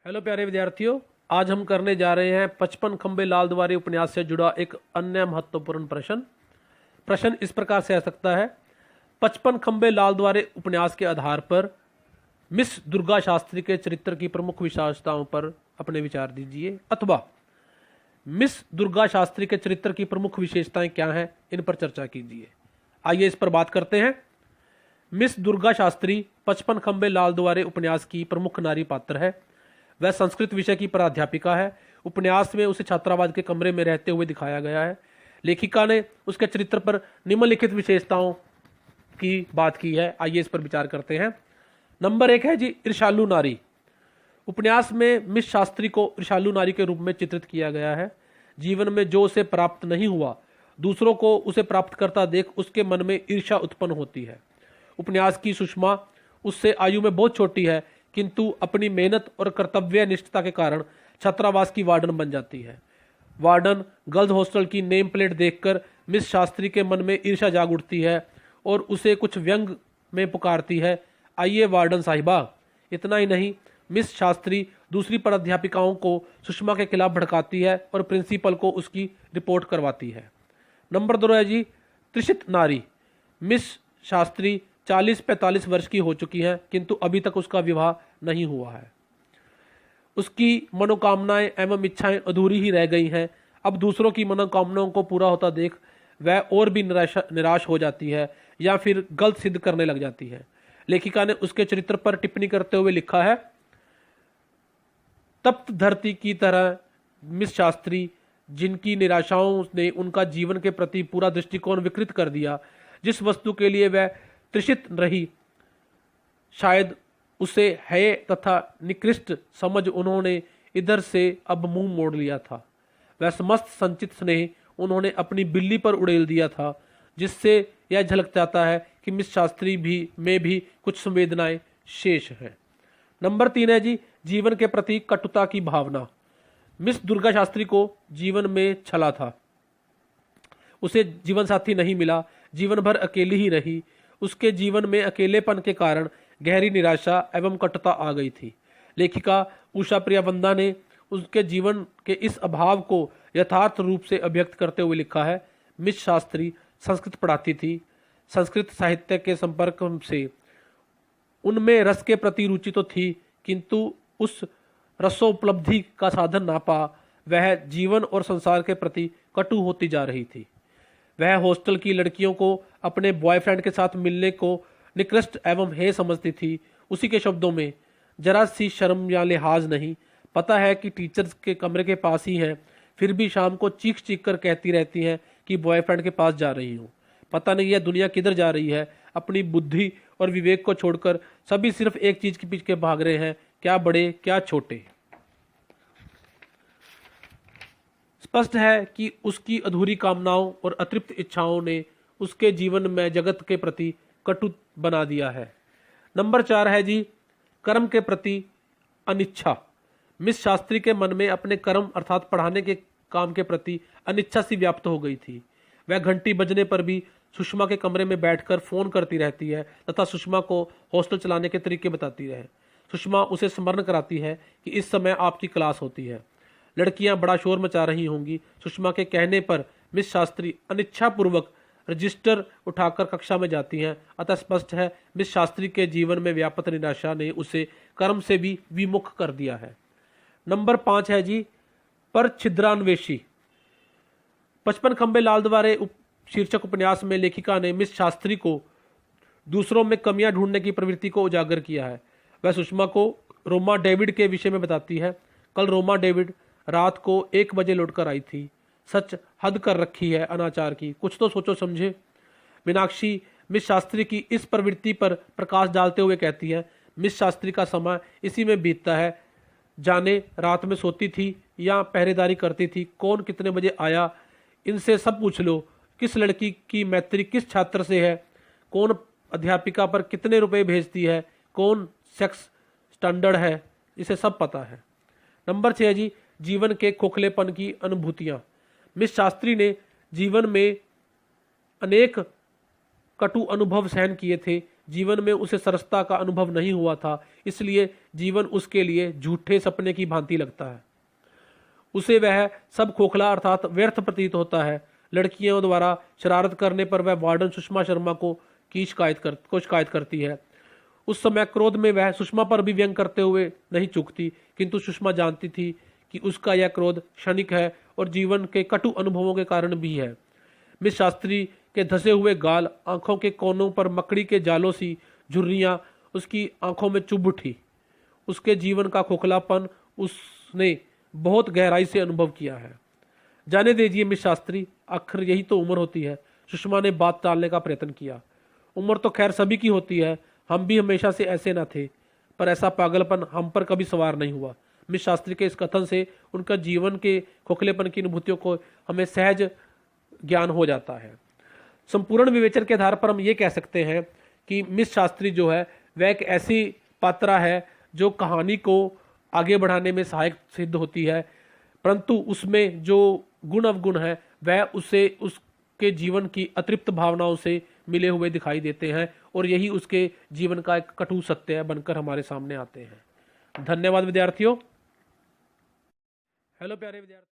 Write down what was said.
Hello प्यारे विद्यार्थियों, आज हम करने जा रहे हैं 55 खंबे लाल द्वारे उपन्यास से जुड़ा एक अन्य महत्वपूर्ण प्रश्न इस प्रकार से आ सकता है। 55 खंबे लाल द्वारे उपन्यास के आधार पर मिस दुर्गा शास्त्री के चरित्र की प्रमुख विशेषताओं पर अपने विचार दीजिए, अथवा मिस दुर्गा शास्त्री के चरित्र की प्रमुख विशेषताएं क्या हैं, इन पर चर्चा कीजिए। आइए इस पर बात करते हैं। मिस दुर्गा शास्त्री 55 खंबे लाल द्वारे उपन्यास की प्रमुख नारी पात्र है। वह संस्कृत विषय की प्राध्यापिका है। उपन्यास में उसे छात्रावास के कमरे में रहते हुए दिखाया गया है। लेखिका ने उसके चरित्र पर निम्नलिखित विशेषताओं की बात की है। आइए इस पर विचार करते हैं। नंबर 1 है जी ईर्ष्यालु नारी। उपन्यास में मिस शास्त्री को ईर्ष्यालु नारी के रूप में चित्रित किया गया है। जीवन में जो उसे प्राप्त नहीं हुआ, दूसरों को उसे प्राप्त करता देख उसके मन में ईर्ष्या उत्पन्न होती है। उपन्यास की सुषमा उससे आयु में बहुत छोटी है, किंतु अपनी मेहनत और कर्तव्य निष्ठता के कारण छात्रावास की वार्डन बन जाती है। वार्डन गर्ल्स हॉस्टल की नेम प्लेट देखकर मिस शास्त्री के मन में ईर्ष्या जाग उठती है और उसे कुछ व्यंग में पुकारती है, आइए वार्डन साहिबा। इतना ही नहीं, मिस शास्त्री दूसरी प्राध्यापिकाओं को सुषमा के खिलाफ भड़काती है और प्रिंसिपल को उसकी रिपोर्ट करवाती है। नंबर 2 है जी त्रिषित नारी। मिस शास्त्री 40-45 वर्ष की हो चुकी हैं, किंतु अभी तक उसका विवाह नहीं हुआ है। उसकी मनोकामनाएं एवं इच्छाएं अधूरी ही रह गई हैं। अब दूसरों की मनोकामनाओं को पूरा होता देख वह और भी निराश हो जाती है या फिर गलत सिद्ध करने लग जाती है। लेखिका ने उसके चरित्र पर टिप्पणी करते हुए लिखा है, तप्त धरती की तरह मिस शास्त्री, जिनकी निराशाओं ने उनका जीवन के प्रति पूरा दृष्टिकोण विकृत कर दिया। जिस वस्तु के लिए वह त्रिषित रही, शायद उसे हेय तथा निकृष्ट समझ उन्होंने इधर से अब मुंह मोड़ लिया था। वह समस्त संचित स्नेह उन्होंने अपनी बिल्ली पर उड़ेल दिया था, जिससे यह झलक जाता है कि मिस शास्त्री में भी कुछ संवेदनाएं शेष हैं। नंबर 3 है जी जीवन के प्रति कटुता की भावना। मिस दुर्गा शास्त्री को जीवन में छला था। उसे जीवन साथी नहीं मिला, जीवन भर अकेली ही रही। उसके जीवन में अकेलेपन के कारण गहरी निराशा एवं कटुता आ गई थी। लेखिका उषा प्रियवंदा ने उसके जीवन के इस अभाव को यथार्थ रूप से अभिव्यक्त करते हुए लिखा है, मिस शास्त्री संस्कृत पढ़ाती थी। संस्कृत साहित्य के संपर्क से उनमें रस के प्रति रुचि तो थी, किंतु उस रसोपलब्धि का साधन ना पा वह जीवन और संसार के प्रति कटु होती जा रही थी। वह हॉस्टल की लड़कियों को अपने बॉयफ्रेंड के साथ मिलने को निकृष्ट एवं हेय समझती थी। उसी के शब्दों में, जरा सी शर्म या लिहाज नहीं, पता है कि टीचर्स के कमरे के पास ही हैं, फिर भी शाम को चीख चीख कर कहती रहती हैं कि बॉयफ्रेंड के पास जा रही हूँ। पता नहीं यह दुनिया किधर जा रही है। अपनी बुद्धि और विवेक को छोड़कर सभी सिर्फ एक चीज के पीछे भाग रहे हैं, क्या बड़े क्या छोटे। स्पष्ट है कि उसकी अधूरी कामनाओं और अतृप्त इच्छाओं ने उसके जीवन में जगत के प्रति कटु बना दिया है। नंबर 4 है जी कर्म के प्रति अनिच्छा। मिस शास्त्री के मन में अपने कर्म अर्थात पढ़ाने के काम के प्रति अनिच्छा सी व्याप्त हो गई थी। वह घंटी बजने पर भी सुषमा के कमरे में बैठकर फोन करती रहती है तथा सुषमा को हॉस्टल चलाने के तरीके बताती है। सुषमा उसे स्मरण कराती है कि इस समय आपकी क्लास होती है। लड़कियां बड़ा शोर मचा रही होंगी। सुषमा के कहने पर मिस शास्त्री अनिच्छापूर्वक रजिस्टर उठाकर कक्षा में जाती हैं। अतः स्पष्ट है मिस शास्त्री के जीवन में व्यापक निराशा ने उसे कर्म से भी विमुख कर दिया है। नंबर 5 है जी पर छिद्रान्वेषी। 55 खंबे लाल द्वारे शीर्षक उपन्यास में लेखिका ने मिस शास्त्री को दूसरों में कमियां ढूंढने की प्रवृत्ति को उजागर किया है। वह सुषमा को रोमा डेविड के विषय में बताती है, कल रोमा डेविड रात को 1 बजे लौटकर आई थी। सच हद कर रखी है अनाचार की, कुछ तो सोचो समझे। मीनाक्षी मिस शास्त्री की इस प्रवृत्ति पर प्रकाश डालते हुए कहती है, मिस शास्त्री का समय इसी में बीतता है, जाने रात में सोती थी या पहरेदारी करती थी, कौन कितने बजे आया इनसे सब पूछ लो, किस लड़की की मैत्री किस छात्र से है, कौन अध्यापिका पर कितने रुपए भेजती है, कौन सेक्स स्टैंडर्ड है, इसे सब पता है। नंबर 6 जी जीवन के खोखलेपन की अनुभूतियां। मिस शास्त्री ने जीवन में अनेक कटु अनुभव सहन किए थे, जीवन में उसे सरसता का अनुभव नहीं हुआ था, इसलिए जीवन उसके लिए झूठे सपने की भांति लगता है। उसे वह सब खोखला अर्थात व्यर्थ प्रतीत होता है। लड़कियों द्वारा शरारत करने पर वह वार्डन सुषमा शर्मा को शिकायत करती है। उस समय क्रोध में वह सुषमा पर भी व्यंग करते हुए नहीं चूकती, किंतु सुषमा जानती थी कि उसका यह क्रोध क्षणिक है और जीवन के कटु अनुभवों के कारण भी है। मिस शास्त्री के धसे हुए गाल, आंखों के कोनों पर मकड़ी के जालों सी झुर्रियां उसकी आंखों में चुभ उठी। उसके जीवन का खोखलापन उसने बहुत गहराई से अनुभव किया है। जाने दीजिए मिस शास्त्री, आखिर यही तो उम्र होती है। सुषमा ने बात टालने का प्रयत्न किया। उम्र तो खैर सभी की होती है, हम भी हमेशा से ऐसे न थे, पर ऐसा पागलपन हम पर कभी सवार नहीं हुआ। मिस शास्त्री के इस कथन से उनका जीवन के खोखलेपन की अनुभूतियों को हमें सहज ज्ञान हो जाता है। संपूर्ण विवेचन के आधार पर हम ये कह सकते हैं कि मिस शास्त्री जो है वह एक ऐसी पात्रा है जो कहानी को आगे बढ़ाने में सहायक सिद्ध होती है, परंतु उसमें जो गुण अवगुण है वह उसे उसके जीवन की अतृप्त भावनाओं से मिले हुए दिखाई देते हैं और यही उसके जीवन का एक कटु सत्य बनकर हमारे सामने आते हैं। धन्यवाद विद्यार्थियों। हेलो प्यारे विद्यार्थी।